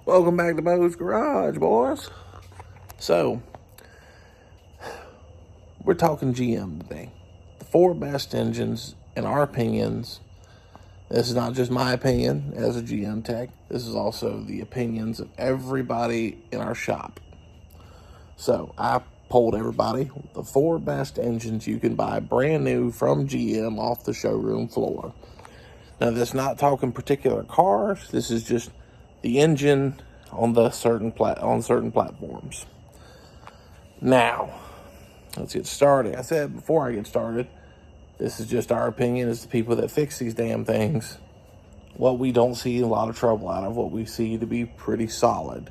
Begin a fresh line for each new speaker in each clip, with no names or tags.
Welcome back to Bo's Garage, boys. So, we're talking GM today. The 4 best engines, in our opinions. This is not just my opinion as a GM tech. This is also the opinions of everybody in our shop. So, I polled everybody the 4 best engines you can buy brand new from GM off the showroom floor. Now, this is not talking particular cars. This is just the engine on certain platforms. Now, let's get started. I said before I get started, this is just our opinion as the people that fix these damn things. What we don't see a lot of trouble out of, what we see to be pretty solid.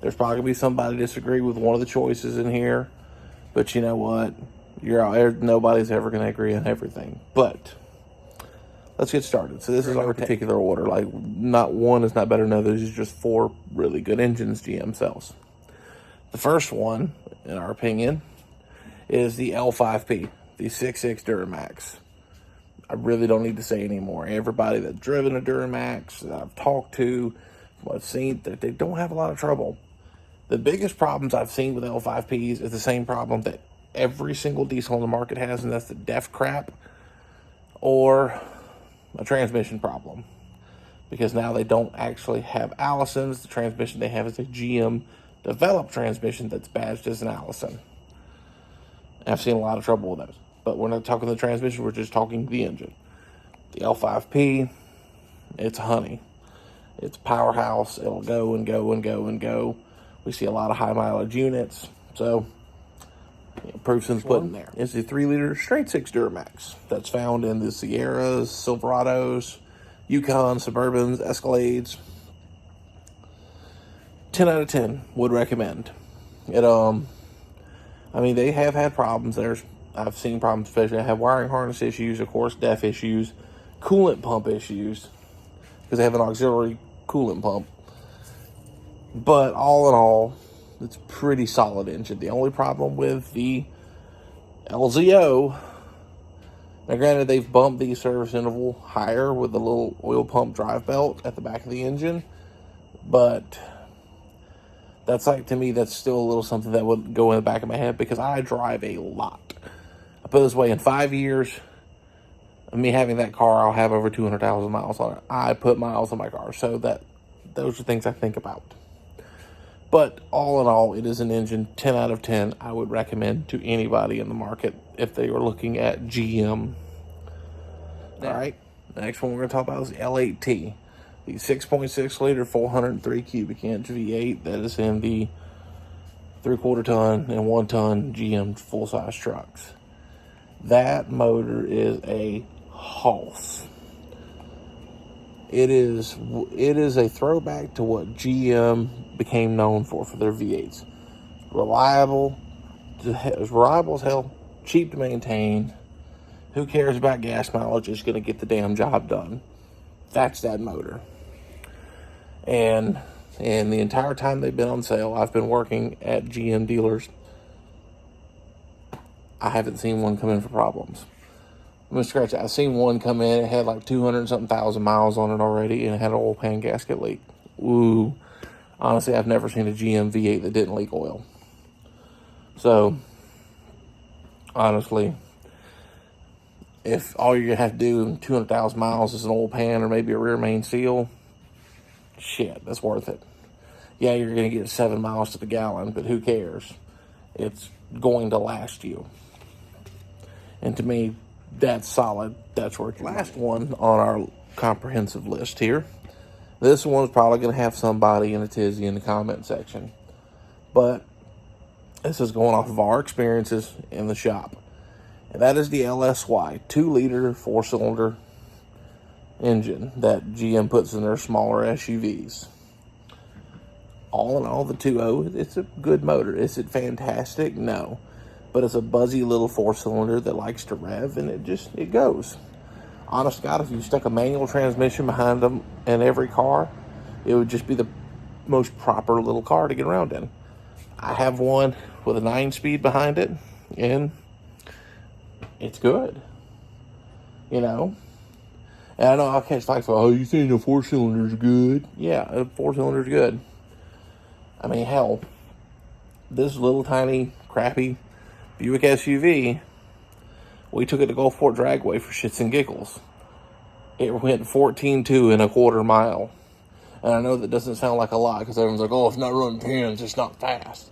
There's probably gonna be somebody disagree with one of the choices in here, but you know what? Nobody's ever gonna agree on everything. But let's get started. So this is our particular order. Like, not one is not better than others. This is just 4 really good engines GM sells. The first one, in our opinion, is the L5P, the 6.6 Duramax. I really don't need to say anymore. Everybody that's driven a Duramax that I've talked to, I've seen that they don't have a lot of trouble. The biggest problems I've seen with L5Ps is the same problem that every single diesel on the market has, and that's the DEF crap or a transmission problem, because now they don't actually have Allisons. The transmission they have is a GM developed transmission that's badged as an Allison. I've seen a lot of trouble with those, but we're not talking the transmission, we're just talking the engine. The L5P, it's honey. It's a powerhouse. It'll go and go and go and go. We see a lot of high mileage units, so proof's in the pudding there. It's the 3-liter straight 6 Duramax that's found in the Sierras, Silverados, Yukon, Suburbans, Escalades. 10 out of 10 would recommend it. I mean, they have had problems. I've seen problems, especially I have wiring harness issues, of course, DEF issues, coolant pump issues, because they have an auxiliary coolant pump. But all in all, it's a pretty solid engine. The only problem with the LZO, now granted they've bumped the service interval higher with the little oil pump drive belt at the back of the engine, but that's like, to me, that's still a little something that would go in the back of my head, because I drive a lot. I put it this way, in 5 years of me having that car, I'll have over 200,000 miles on it. I put miles on my car, so those are things I think about. But all in all, it is an engine 10 out of 10 I would recommend to anybody in the market if they were looking at GM. All right, the next one we're going to talk about is the L8T, the 6.6 liter 403 cubic inch V8 that is in the 3/4 ton and 1 ton GM full size trucks. That motor is a hoss. It is a throwback to what GM became known for their V8s. Reliable as hell, cheap to maintain. Who cares about gas mileage? Just going to get the damn job done. That's that motor. And the entire time they've been on sale, I've been working at GM dealers, I haven't seen one come in for problems. I'm going to scratch that. I've seen one come in, it had like 200-something thousand miles on it already, and it had an oil pan gasket leak. Ooh. Honestly, I've never seen a GM V8 that didn't leak oil. So, honestly, if all you're going to have to do in 200,000 miles is an oil pan or maybe a rear main seal, shit, that's worth it. Yeah, you're going to get 7 miles to the gallon, but who cares? It's going to last you. And to me, that's solid. That's worth it. Last one on our comprehensive list here. This one's probably going to have somebody in a tizzy in the comment section. But this is going off of our experiences in the shop. And that is the LSY 2-liter 4-cylinder engine that GM puts in their smaller SUVs. All in all, the 2.0, it's a good motor. Is it fantastic? No. But it's a buzzy little 4-cylinder that likes to rev, and it goes. Honest to God, if you stuck a manual transmission behind them in every car, it would just be the most proper little car to get around in. I have one with a 9-speed behind it, and it's good. You know? And I know I'll catch flack for, oh, you think a 4-cylinder's good? Yeah, a 4-cylinder's good. I mean, hell, this little tiny crappy Buick SUV, we took it to Gulfport Dragway for shits and giggles. It went 14.2 in a quarter mile. And I know that doesn't sound like a lot because everyone's like, oh, it's not running pins, it's not fast.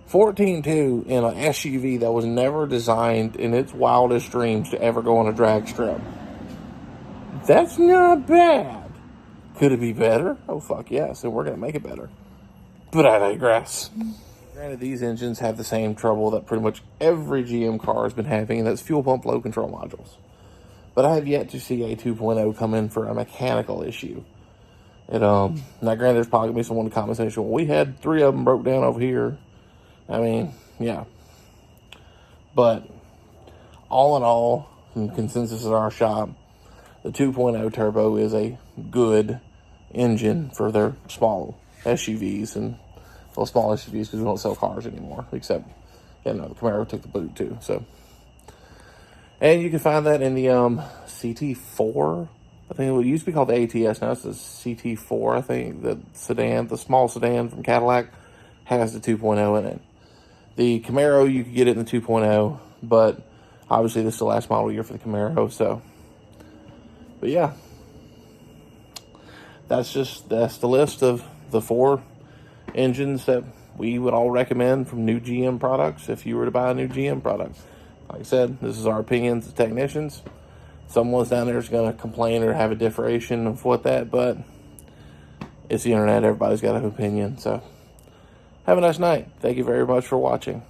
14.2 in an SUV that was never designed in its wildest dreams to ever go on a drag strip. That's not bad. Could it be better? Oh, fuck yes, and we're going to make it better. But I digress. Granted, these engines have the same trouble that pretty much every GM car has been having, and that's fuel pump load control modules. But I have yet to see a 2.0 come in for a mechanical issue. Now granted, there's probably going to be someone in the comment section, well, we had 3 of them broke down over here. I mean, yeah. But all in all, in consensus at our shop, the 2.0 turbo is a good engine for their small SUVs and, well, small SUVs because we don't sell cars anymore, except, the Camaro took the boot too, so. And you can find that in the CT4. I think it used to be called the ATS, now it's the CT4, I think. The sedan, the small sedan from Cadillac, has the 2.0 in it. The Camaro, you could get it in the 2.0, but obviously this is the last model year for the Camaro, so. But yeah, that's the list of the 4 engines that we would all recommend from new GM products if you were to buy a new GM product. Like I said, this is our opinions as technicians. Someone's down there is going to complain or have a differentiation of what that, but it's the internet. Everybody's got an opinion, so have a nice night. Thank you very much for watching.